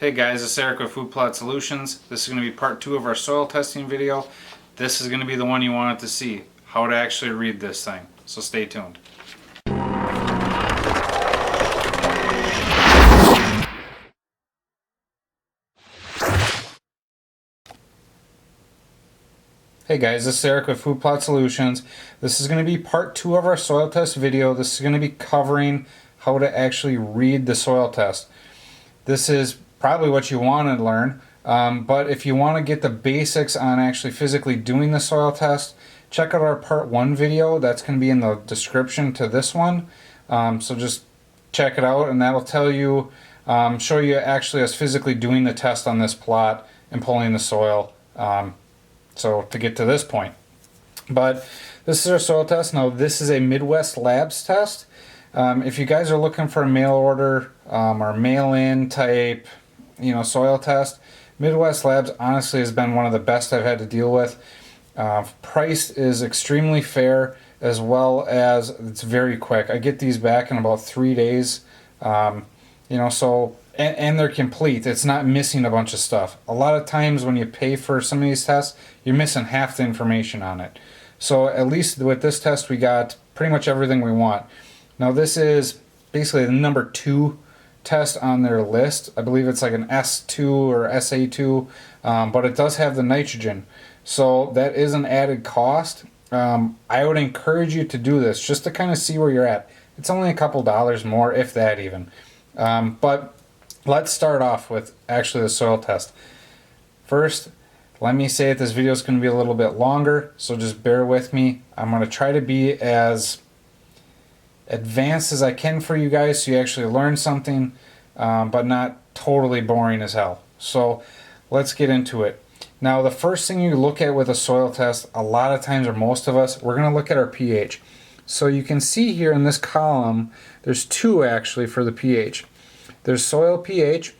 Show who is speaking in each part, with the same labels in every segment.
Speaker 1: Hey guys, it's Eric with Food Plot Solutions. This is going to be part 2 of our soil testing video. This is going to be the one you wanted to see, how to actually read this thing. So stay tuned. Hey guys, this is Eric with Food Plot Solutions. This is going to be part 2 of our soil test video. This is going to be covering how to actually read the soil test. This is probably what you want to learn, but if you want to get the basics on actually physically doing the soil test, check out our part 1 video. That's going to be in the description to this one. So just check it out, and that'll tell you, show you actually us physically doing the test on this plot and pulling the soil. So to get to this point. But this is our soil test. Now this is a Midwest Labs test. If you guys are looking for a mail order or mail-in type, soil test, Midwest Labs honestly has been one of the best I've had to deal with. Price is extremely fair, as well as it's very quick. I get these back in about 3 days. And they're complete. It's not missing a bunch of stuff. A lot of times when you pay for some of these tests, you're missing half the information on it. So at least with this test, we got pretty much everything we want. Now this is basically the number 2 test on their list. I believe it's like an S2 or SA2, but it does have the nitrogen. So that is an added cost. I would encourage you to do this just to kind of see where you're at. It's only a couple dollars more, if that even. But let's start off with actually the soil test. First, let me say that this video is going to be a little bit longer, so just bear with me. I'm going to try to be as advanced as I can for you guys so you actually learn something, but not totally boring as hell. So let's get into it. Now the first thing you look at with a soil test, a lot of times, or most of us, we're going to look at our pH. So you can see here in this column, there's 2 actually for the pH. There's soil pH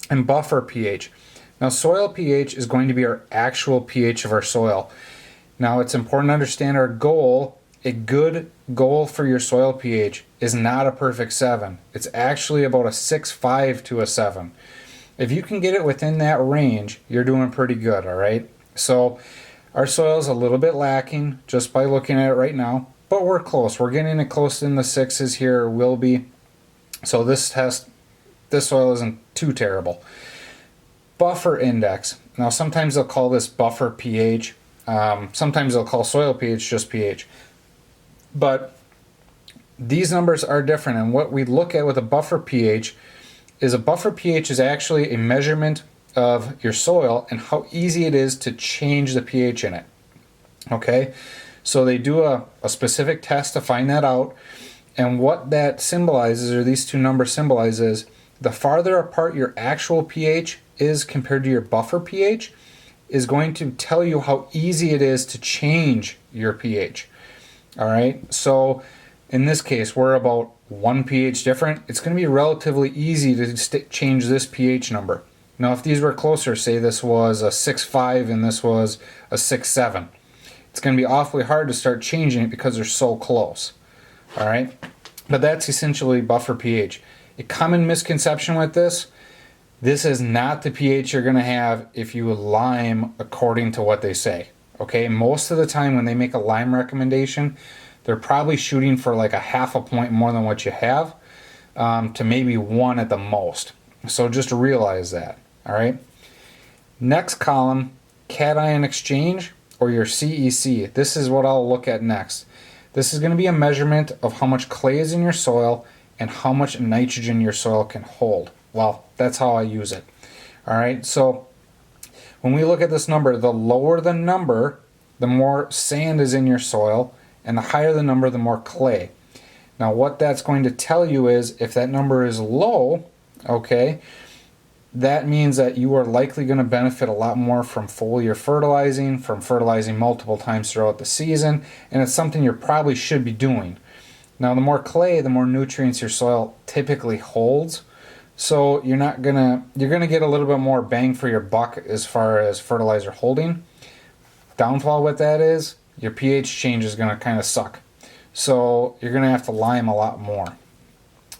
Speaker 1: and buffer pH. Now soil pH is going to be our actual pH of our soil. Now it's important to understand our goal. A good goal for your soil pH is not a perfect 7. It's actually about a 6.5 to a 7. If you can get it within that range, you're doing pretty good, all right? So our soil is a little bit lacking just by looking at it right now, but we're close. We're getting it close in the 6s here, or will be. So this soil isn't too terrible. Buffer index. Now sometimes they'll call this buffer pH. Sometimes they'll call soil pH just pH. But these numbers are different, and what we look at with a buffer pH is actually a measurement of your soil and how easy it is to change the pH in it. Okay, so they do a specific test to find that out, and what that symbolizes, or these 2 numbers symbolizes, the farther apart your actual pH is compared to your buffer pH is going to tell you how easy it is to change your pH. All right, so in this case, we're about 1 pH different. It's going to be relatively easy to change this pH number. Now, if these were closer, say this was a 6.5 and this was a 6.7, it's going to be awfully hard to start changing it because they're so close. All right, but that's essentially buffer pH. A common misconception with this is not the pH you're going to have if you lime according to what they say. Okay, most of the time when they make a lime recommendation, they're probably shooting for like a 0.5 point more than what you have, to maybe 1 at the most. So just realize that, all right? Next column, cation exchange, or your CEC. This is what I'll look at next. This is going to be a measurement of how much clay is in your soil and how much nitrogen your soil can hold. Well, that's how I use it. All right, so when we look at this number, the lower the number, the more sand is in your soil, and the higher the number, the more clay. Now what that's going to tell you is if that number is low, okay, that means that you are likely going to benefit a lot more from foliar fertilizing, from fertilizing multiple times throughout the season, and it's something you probably should be doing. Now the more clay, the more nutrients your soil typically holds. So you're gonna get a little bit more bang for your buck as far as fertilizer holding. Downfall with that is your pH change is gonna kind of suck. So you're gonna have to lime a lot more.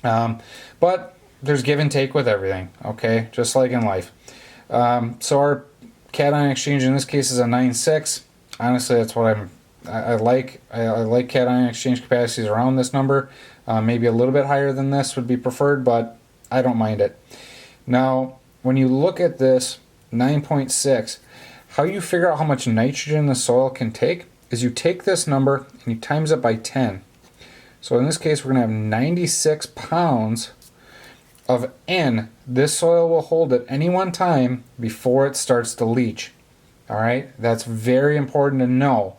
Speaker 1: But there's give and take with everything, okay? Just like in life. So our cation exchange in this case is a 9.6. Honestly, that's what I like. I like cation exchange capacities around this number. Maybe a little bit higher than this would be preferred, but I don't mind it. Now, when you look at this 9.6, how you figure out how much nitrogen the soil can take is you take this number and you times it by 10. So in this case, we're going to have 96 pounds of N this soil will hold at any one time before it starts to leach. All right, that's very important to know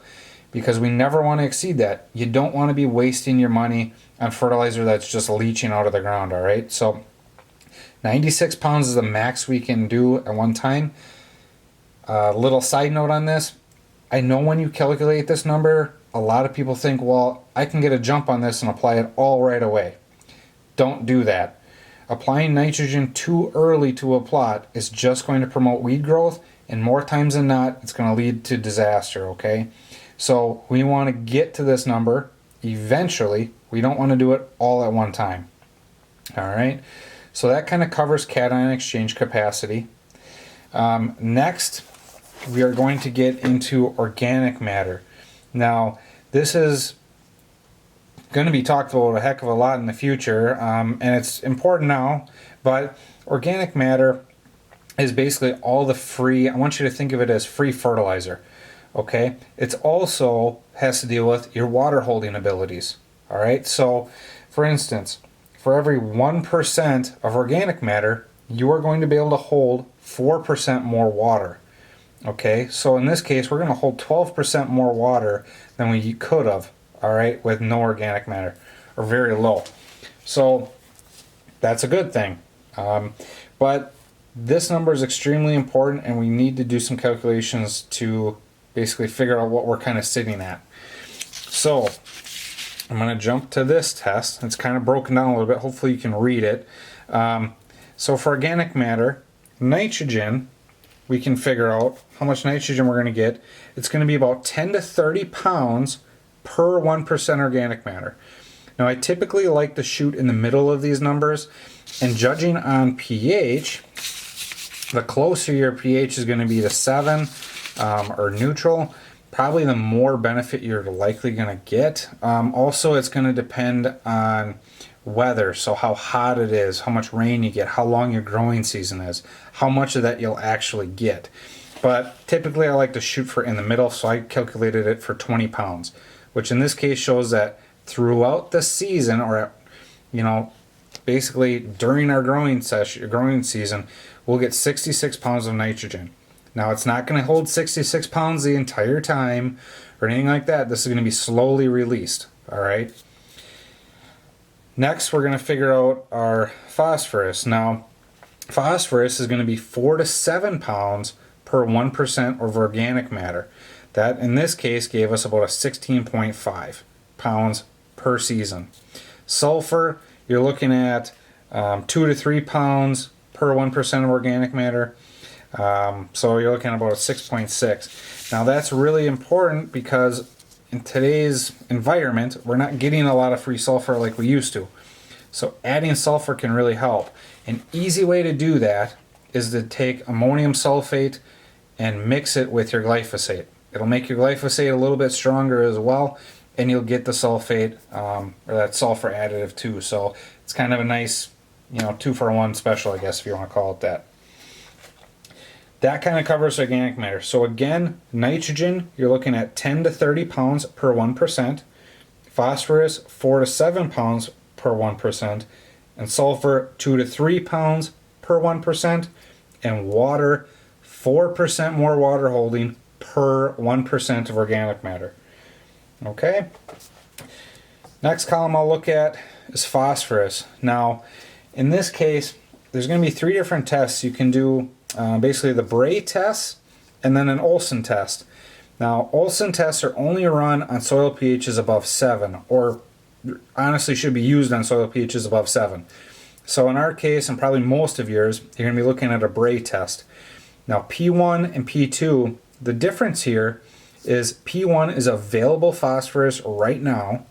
Speaker 1: because we never want to exceed that. You don't want to be wasting your money on fertilizer that's just leaching out of the ground. All right, so 96 pounds is the max we can do at one time. Little side note on this, I know when you calculate this number, a lot of people think, well, I can get a jump on this and apply it all right away. Don't do that. Applying nitrogen too early to a plot is just going to promote weed growth, and more times than not, it's going to lead to disaster, okay? So we want to get to this number eventually. We don't want to do it all at one time. All right? So that kind of covers cation exchange capacity. Next, we are going to get into organic matter. Now, this is going to be talked about a heck of a lot in the future, and it's important now, but organic matter is basically all the free, I want you to think of it as free fertilizer, okay? It's also has to deal with your water holding abilities, all right? So, for instance, for every 1% of organic matter, you are going to be able to hold 4% more water. Okay, so in this case, we're going to hold 12% more water than we could have, all right, with no organic matter, or very low. So that's a good thing. But this number is extremely important, and we need to do some calculations to basically figure out what we're kind of sitting at. So I'm going to jump to this test. It's kind of broken down a little bit. Hopefully you can read it. So for organic matter, nitrogen, we can figure out how much nitrogen we're going to get. It's going to be about 10 to 30 pounds per 1% organic matter. Now, I typically like to shoot in the middle of these numbers, and judging on pH, the closer your pH is going to be to 7 or neutral, probably the more benefit you're likely going to get. Also, it's going to depend on weather, so how hot it is, how much rain you get, how long your growing season is, how much of that you'll actually get. But typically I like to shoot for in the middle, so I calculated it for 20 pounds, which in this case shows that throughout the season, or basically during our growing season, we'll get 66 pounds of nitrogen. Now, it's not going to hold 66 pounds the entire time or anything like that. This is going to be slowly released, all right? Next, we're going to figure out our phosphorus. Now, phosphorus is going to be 4 to 7 pounds per 1% of organic matter. That, in this case, gave us about a 16.5 pounds per season. Sulfur, you're looking at 2 to 3 pounds per 1% of organic matter. So you're looking at about a 6.6. Now, that's really important because in today's environment, we're not getting a lot of free sulfur like we used to. So adding sulfur can really help. An easy way to do that is to take ammonium sulfate and mix it with your glyphosate. It'll make your glyphosate a little bit stronger as well, and you'll get the sulfate or that sulfur additive too. So it's kind of a nice, 2-for-1 special, I guess, if you want to call it that. That kind of covers organic matter. So again, nitrogen, you're looking at 10 to 30 pounds per 1%. Phosphorus, 4 to 7 pounds per 1%. And sulfur, 2 to 3 pounds per 1%. And water, 4% more water holding per 1% of organic matter. Okay? Next column I'll look at is phosphorus. Now, in this case, there's going to be 3 different tests you can do. Basically the Bray test and then an Olsen test. Now, Olsen tests are only run on soil pHs above 7, or honestly should be used on soil pHs above 7. So in our case, and probably most of yours, you're going to be looking at a Bray test. Now, P1 and P2, the difference here is P1 is available phosphorus right now.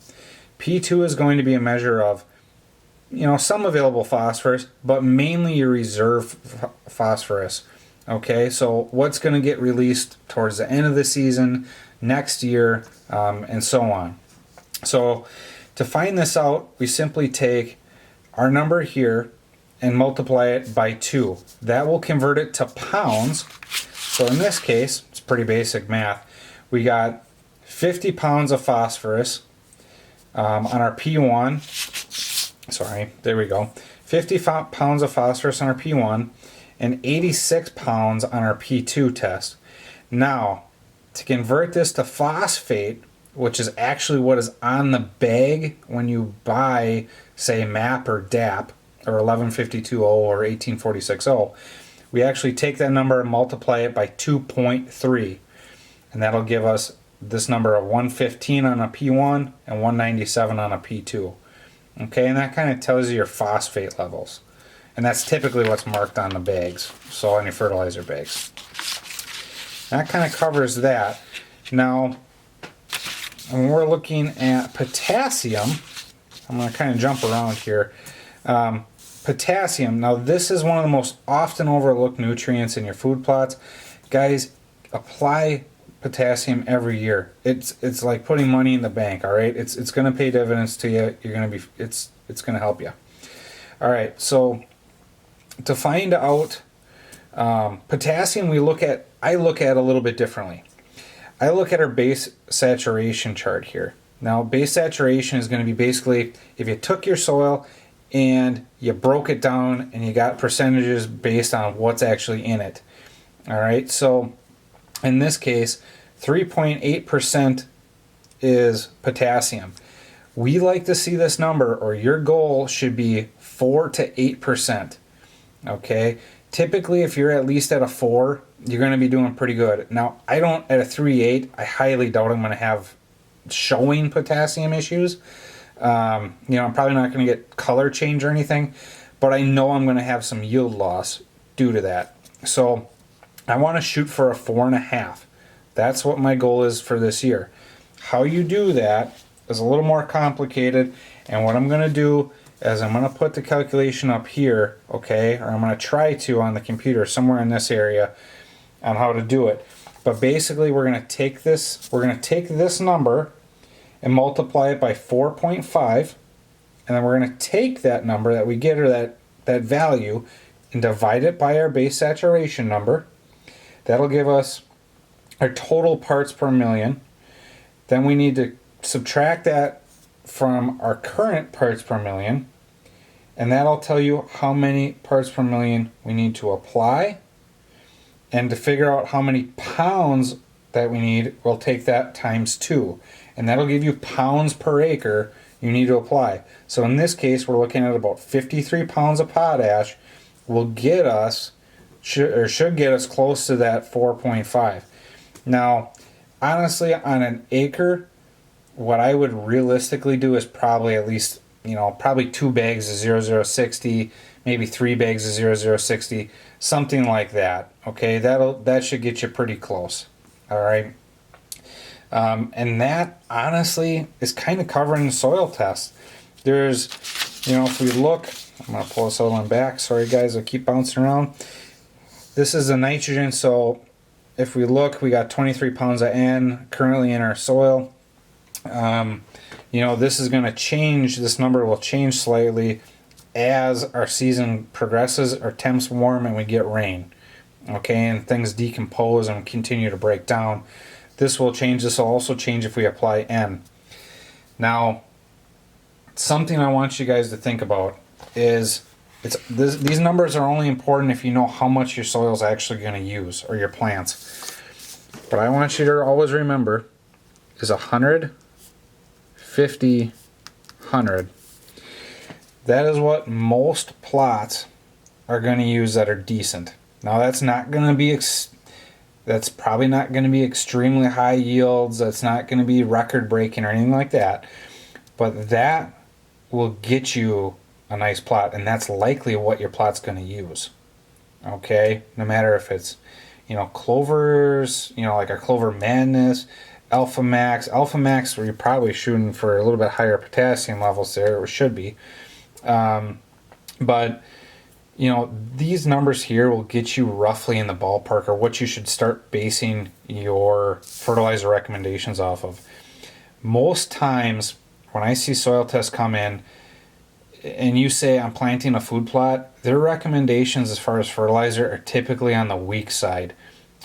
Speaker 1: P2 is going to be a measure of some available phosphorus, but mainly your reserve phosphorus. Okay, so what's going to get released towards the end of the season, next year, and so on. So to find this out, we simply take our number here and multiply it by 2. That will convert it to pounds. So in this case, it's pretty basic math. We got 50 pounds of phosphorus on our P1. Sorry, there we go. 50 pounds of phosphorus on our P1 and 86 pounds on our P2 test. Now, to convert this to phosphate, which is actually what is on the bag when you buy, say, MAP or DAP, or 1152O or 18460, we actually take that number and multiply it by 2.3. And that'll give us this number of 115 on a P1 and 197 on a P2. Okay, and that kind of tells you your phosphate levels. And that's typically what's marked on the bags, so any fertilizer bags. That kind of covers that. Now, when we're looking at potassium, I'm going to kind of jump around here. Potassium, now this is one of the most often overlooked nutrients in your food plots. Guys, apply potassium every year. It's like putting money in the bank, all right? It's going to pay dividends to you. You're going to be it's going to help you. All right, so to find out potassium, I look at a little bit differently. I look at our base saturation chart here. Now, base saturation is going to be basically if you took your soil and you broke it down and you got percentages based on what's actually in it. All right, so in this case, 3.8% is potassium. We like to see this number, or your goal should be 4 to 8%. Okay, typically if you're at least at a 4, you're going to be doing pretty good. Now, I don't, at a 3.8, I highly doubt I'm going to have showing potassium issues. I'm probably not going to get color change or anything, but I know I'm going to have some yield loss due to that. So I want to shoot for a 4.5. That's what my goal is for this year. How you do that is a little more complicated, and what I'm going to do is I'm going to put the calculation up here, okay, or I'm going to try to on the computer somewhere in this area on how to do it. But basically we're going to take this number and multiply it by 4.5, and then we're going to take that number that we get, or that value, and divide it by our base saturation number. That'll give us our total parts per million. Then we need to subtract that from our current parts per million, and that'll tell you how many parts per million we need to apply. And to figure out how many pounds that we need, we'll take that times 2. And that'll give you pounds per acre you need to apply. So in this case, we're looking at about 53 pounds of potash will get us, should get us close to that 4.5. Now, honestly, on an acre, what I would realistically do is probably at least, probably 2 bags of 0060, maybe 3 bags of 0060, something like that. Okay, that should get you pretty close. All right. And that honestly is kind of covering the soil test. There's, if we look, I'm going to pull this one back. Sorry guys, I keep bouncing around. This is the nitrogen. So if we look, we got 23 pounds of N currently in our soil. This is going to change. This number will change slightly as our season progresses, our temps warm, and we get rain. Okay, and things decompose and continue to break down. This will change. This will also change if we apply N. Now, something I want you guys to think about is these numbers are only important if you know how much your soil is actually going to use, or your plants. But I want you to always remember is 100, 50, 100. That is what most plots are going to use that are decent. Now that's not going to be that's probably not going to be extremely high yields. That's not going to be record breaking or anything like that. But that will get you a nice plot, and that's likely what your plot's going to use. Okay, no matter if it's clovers, like a Clover Madness, Alpha Max, where you're probably shooting for a little bit higher potassium levels there, or should be. But you know, these numbers here will get you roughly in the ballpark or what you should start basing your fertilizer recommendations off of. Most times when I see soil tests come in and you say I'm planting a food plot, their recommendations as far as fertilizer are typically on the weak side,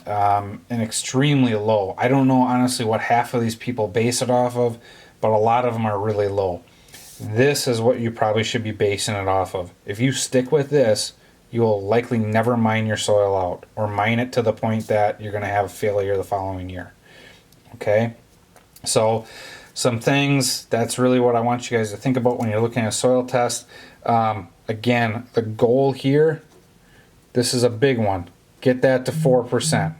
Speaker 1: and extremely low. I don't know honestly what half of these people base it off of, but a lot of them are really low. This is what you probably should be basing it off of. If you stick with this, you will likely never mine your soil out or mine it to the point that you're going to have failure the following year. Okay? So, some things, that's really what I want you guys to think about when you're looking at a soil test. Again, the goal here, this is a big one. Get that to 4%.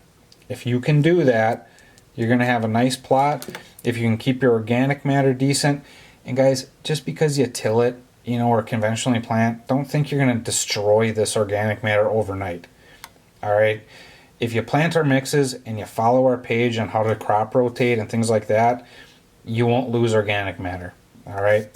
Speaker 1: If you can do that, you're going to have a nice plot. If you can keep your organic matter decent, and guys, just because you till it, you know, or conventionally plant, don't think you're going to destroy this organic matter overnight. All right. If you plant our mixes and you follow our page on how to crop rotate and things like that, you won't lose organic matter. All right.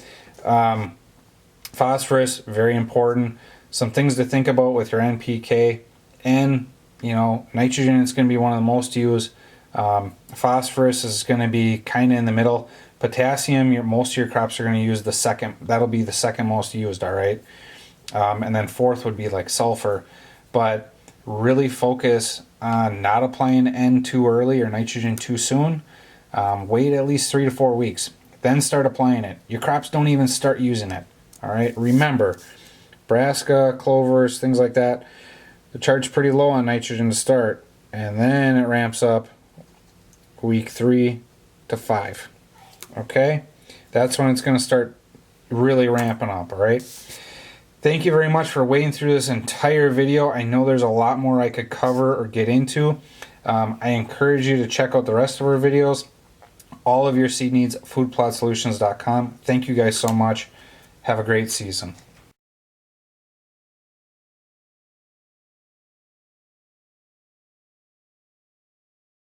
Speaker 1: Phosphorus, very important. Some things to think about with your NPK, and you know, nitrogen is going to be one of the most used. Phosphorus is going to be kind of in the middle. Potassium, most of your crops are going to use the second. That'll be the second most used, all right? And then fourth would be like sulfur. But really focus on not applying N too early or nitrogen too soon. Wait at least 3 to 4 weeks. Then start applying it. Your crops don't even start using it, all right? Remember, brassica, clovers, things like that, the chart's pretty low on nitrogen to start. And then it ramps up week 3 to 5. Okay, that's when it's going to start really ramping up. All right, thank you very much for waiting through this entire video. I know there's a lot more I could cover or get into. I encourage you to check out the rest of our videos. All of your seed needs, foodplotsolutions.com. Thank you guys so much. Have a great season.